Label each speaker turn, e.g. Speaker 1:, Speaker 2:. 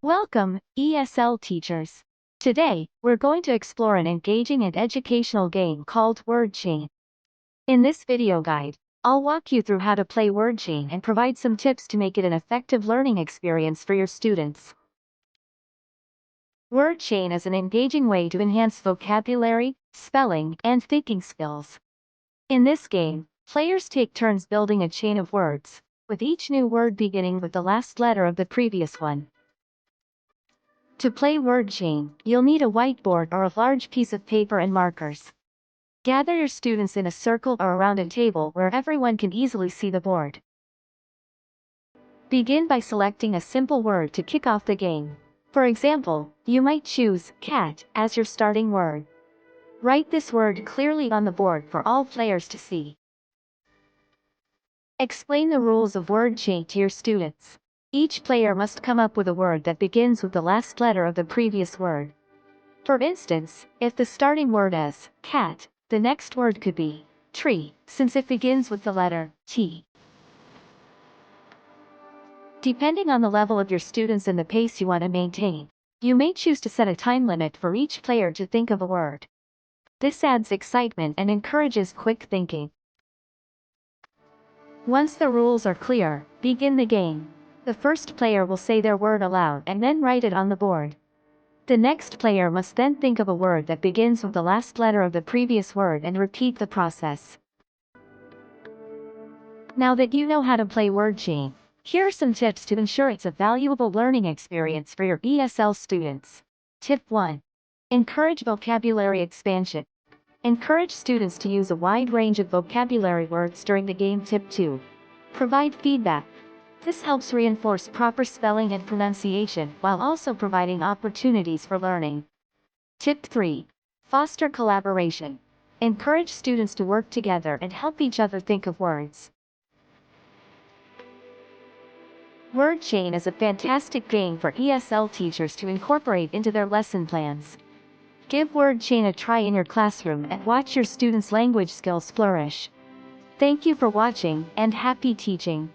Speaker 1: Welcome, ESL teachers. Today, we're going to explore an engaging and educational game called Word Chain. In this video guide, I'll walk you through how to play Word Chain and provide some tips to make it an effective learning experience for your students. Word Chain is an engaging way to enhance vocabulary, spelling, and thinking skills. In this game, players take turns building a chain of words, with each new word beginning with the last letter of the previous one. To play Word Chain, you'll need a whiteboard or a large piece of paper and markers. Gather your students in a circle or around a table where everyone can easily see the board. Begin by selecting a simple word to kick off the game. For example, you might choose cat as your starting word. Write this word clearly on the board for all players to see. Explain the rules of Word Chain to your students. Each player must come up with a word that begins with the last letter of the previous word. For instance, if the starting word is cat, the next word could be tree, since it begins with the letter T. Depending on the level of your students and the pace you want to maintain, you may choose to set a time limit for each player to think of a word. This adds excitement and encourages quick thinking. Once the rules are clear, begin the game. The first player will say their word aloud and then write it on the board. The next player must then think of a word that begins with the last letter of the previous word and repeat the process. Now that you know how to play Word Chain, here are some tips to ensure it's a valuable learning experience for your ESL students. Tip 1. Encourage vocabulary expansion. Encourage students to use a wide range of vocabulary words during the game. Tip 2. Provide feedback. This helps reinforce proper spelling and pronunciation while also providing opportunities for learning. Tip 3. Foster collaboration. Encourage students to work together and help each other think of words. Word Chain is a fantastic game for ESL teachers to incorporate into their lesson plans. Give Word Chain a try in your classroom and watch your students' language skills flourish. Thank you for watching and happy teaching.